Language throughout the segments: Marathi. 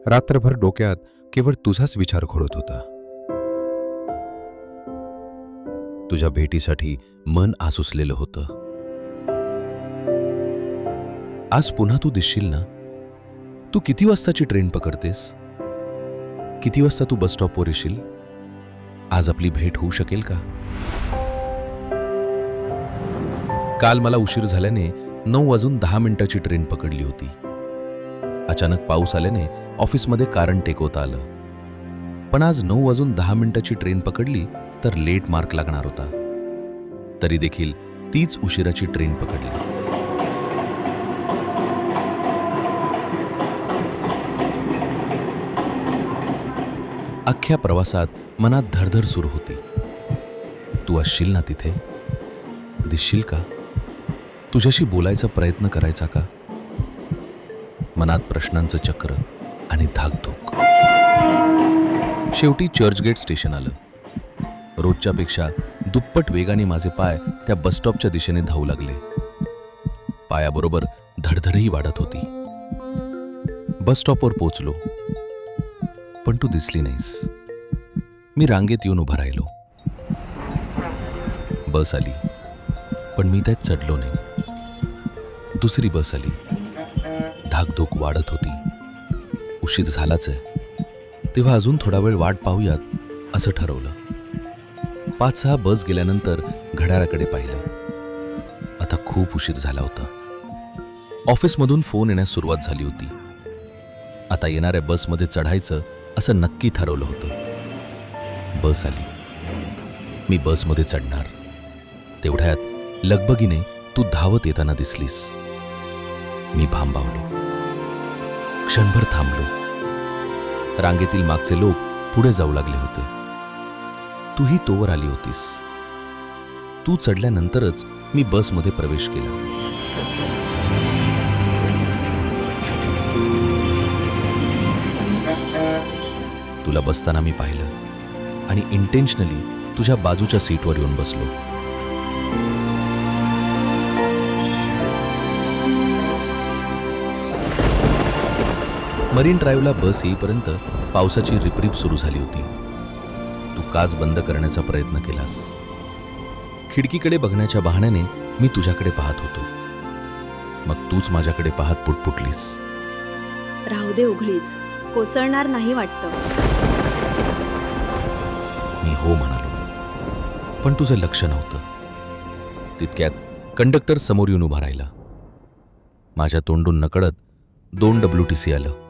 रात्रभर डोक्यात केवळ तुझाच विचार घोळत होता. तुझ्या भेटीसाठी मन आसुसलेलं होतं. आज पुन्हा तू दिसशील ना? तू किती वाजताची ट्रेन पकडतेस? किती वाजता तू बस स्टॉपवर येशील? आज आपली भेट होऊ शकेल का? काल मला उशीर झाल्याने 9:10 ट्रेन पकडली होती. अचानक पाऊस आल्याने ऑफिसमध्ये कारण टेकवता आलं. पण आज 9:10 ट्रेन पकडली तर लेट मार्क लागणार होता. तरी देखील तीच उशिराची ट्रेन पकडली. अख्ख्या प्रवासात मनात धडधड सुरू होती. तू असशील ना तिथे? दिसशील का? तुझ्याशी बोलायचा प्रयत्न करायचा का? मनात प्रश्नांचं चक्र आणि धाकधूक. शेवटी चर्चगेट स्टेशन आलं. रोजच्यापेक्षा दुप्पट वेगाने माझे पाय त्या बसस्टॉपच्या दिशेने धावू लागले. पायाबरोबर धडधडही वाढत होती. बसस्टॉपवर पोचलो, पण तू दिसली नाहीस. मी रांगेत येऊन उभा राहिलो. बस आली, पण मी त्यात चढलो नाही. दुसरी बस आली. धाकधूक वाढत होती. उशीर झालाच आहे. तेव्हा अजून थोडा वेळ वाट पाहूयात असं ठरवलं. 5-6 बस गेल्यानंतर घड्याळाकडे पाहिलं. आता खूप उशीर झाला होता. ऑफिसमधून फोन येण्यास सुरुवात झाली होती. आता येणाऱ्या बसमध्ये चढायचं असं नक्की ठरवलं होतं. बस आली. मी बसमध्ये चढणार. तेवढ्यात लगबगीने तू धावत येताना दिसलीस. मी भांबावलो. क्षणभर थांबलो. रांगेतील मागचे लोक पुढे जाऊ लागले होते. तूही तोवर आली होतीस. तू चढल्यानंतरच मी बसमध्ये प्रवेश केला. तुला बसताना मी पाहिलं आणि इंटेन्शनली तुझ्या बाजूच्या सीटवर येऊन बसलो. मरीन ड्राईव्हला बस येईपर्यंत पावसाची रिपरिप सुरू झाली होती. तू काच बंद करण्याचा प्रयत्न केलास. खिडकीकडे बघण्याच्या बहाण्याने मी तुझ्याकडे पाहत होतो. मग तूच माझ्याकडे पाहत पुटपुटलीस. राहू दे उघडीच, कोसळणार नाही वाटतं. मी हो म्हणालो, पण तुझं लक्ष नव्हतं. तितक्यात कंडक्टर समोर येऊन उभा राहिला. माझ्या तोंडून नकळत 2 WTC आलं.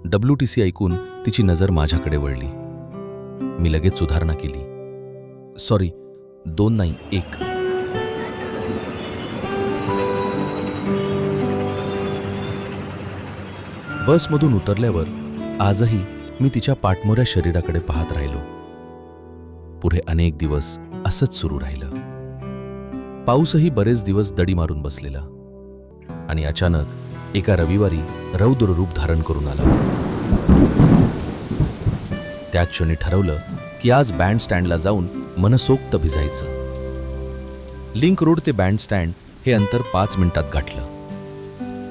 WTC ऐकून तिची नजर माझ्याकडे वळली. मी लगेच सुधारणा केली. सॉरी, 2 नाही, 1. बसमधून उतरल्यावर आजही मी तिच्या पाठमोऱ्या शरीराकडे पाहत राहिलो. पुढे अनेक दिवस असंच सुरू राहिलं. पाऊसही बरेच दिवस दडी मारून बसलेला आणि अचानक एका रविवारी रौद्र रूप धारण करून आला. त्याच क्षणी ठरवलं की आज बँड स्टँडला जाऊन मनसोक्त भिजायचं. लिंक रोड ते बँड स्टँड हे अंतर 5 मिनिटात गाठलं.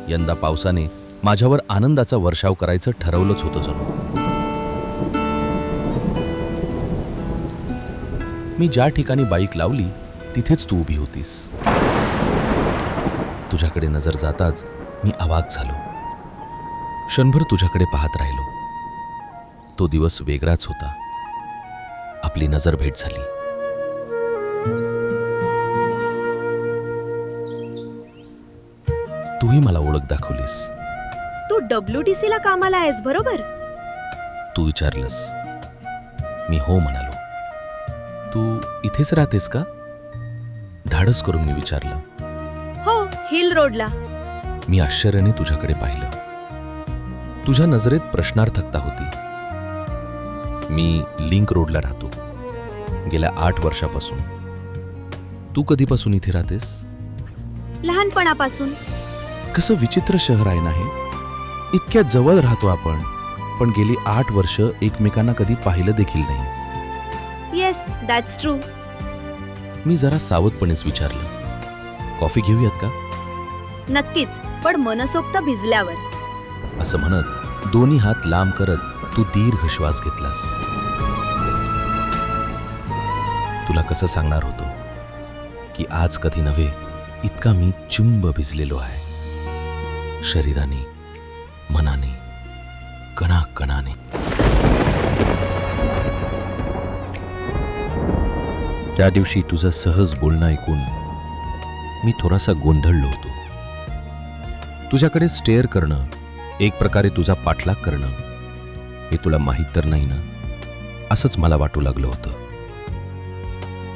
यंदा पावसाने माझ्यावर आनंदाचा वर्षाव करायचं ठरवलंच होतं जणू. मी ज्या ठिकाणी बाईक लावली तिथेच तू उभी होतीस. तुझ्याकडे नजर जाताच मी अवाक झालो. क्षणभर तुझ्याकडे पाहत राहिलो. तो दिवस वेगळाच होता. आपली नजर भेट झाली. तूही मला ओळख दाखवलीस. तू WTC ला कामाला आहेस बरोबर? तू विचारलंस. मी हो म्हणालो. तू इथेच राहतेस का? धाडस करून मी विचारलं. हो, हिल रोडला. मी आश्चर्याने तुझ्याकडे पाहिलं. तुझ्या नजरेत प्रश्नार्थकता होती. मी लिंक रोडला राहतो गेल्या 8 वर्षापासून. तू कधीपासून इथे राहतेस? लहानपणापासून. कसं विचित्र शहर आहे ना हे. इतक्या जवळ राहतो आपण, पण गेली 8 वर्ष एकमेकांना कधी पाहिलं देखील नाही. Yes, that's true. मी जरा सावधपणेच विचारलं. कॉफी घेऊयात का? नक्कीच, पण मनसोक्त भिजल्यावर. असं म्हणत दोन्ही हात लांब करत तू दीर्घ श्वास घेतलास. तुला कसं सांगणार होतो की आज कधी नव्हे इतका मी चुंब भिजलेलो आहे, शरीराने, मनाने, कणाकणाने. त्या दिवशी तुझं सहज बोलणं ऐकून मी थोडासा गोंधळलो होतो. तुझ्याकडे स्टेअर करणं, एक प्रकारे तुझा पाठलाग करणं, हे तुला माहीत तर नाही ना, असंच मला वाटू लागलं होतं.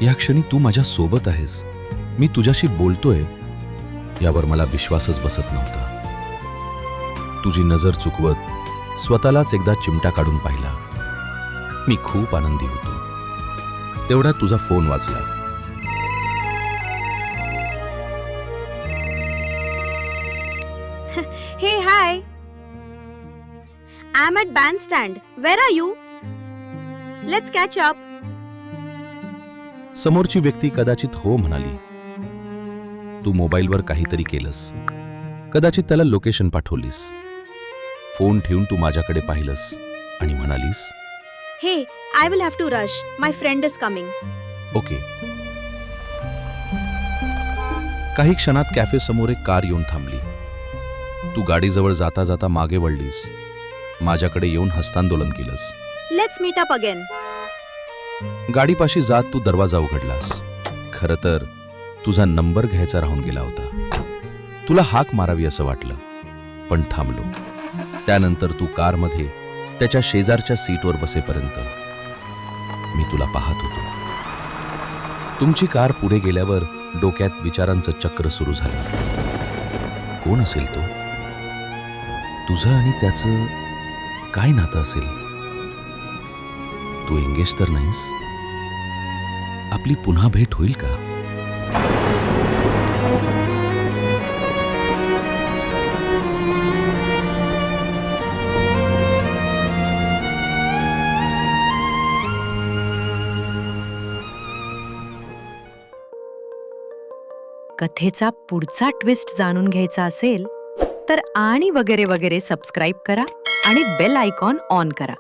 या क्षणी तू माझ्या सोबत आहेस, मी तुझ्याशी बोलतोय, यावर मला विश्वासच बसत नव्हता. तुझी नजर चुकवत स्वतःलाच एकदा चिमटा काढून पाहिला. मी खूप आनंदी होतो. तेवढ्यात तुझा फोन वाजला. Hey, hi. I'm at bandstand. Where are you? Let's catch up. समोरची व्यक्ती कदाचित हो म्हणाली. तू मोबाईलवर काहीतरी केलंस. कदाचित त्याला लोकेशन पाठवलीस. फोन ठेवून तू माझ्याकडे पाहिलंस आणि म्हणालीस, Hey, I will have to rush. My friend is coming. Okay. काही क्षणात कॅफे समोर एक कार येऊन थांबली. तू गाडीजवळ जाता जाता मागे वळलीस. माझ्याकडे येऊन हस्तांदोलन केलंस. Let's meet up again. गाडीपाशी जात तू दरवाजा उघडलास. खरं तर तुझा नंबर घ्यायचा राहून गेला होता. तुला हाक मारावी असं वाटलं, पण थांबलो. त्यानंतर तू कारमध्ये त्याच्या शेजारच्या सीटवर बसेपर्यंत मी तुला पाहत होतो. तुमची कार पुढे गेल्यावर डोक्यात विचारांचं चक्र सुरू झालं. कोण असेल तो? तुझं आणि त्याचं काय नातं असेल? तू एंगेज तर नाहीस? आपली पुन्हा भेट होईल का? कथेचा पुढचा ट्विस्ट जाणून घ्यायचा असेल तर आणि वगैरे वगैरे सबस्क्राईब करा आणि बेल आयकॉन ऑन करा.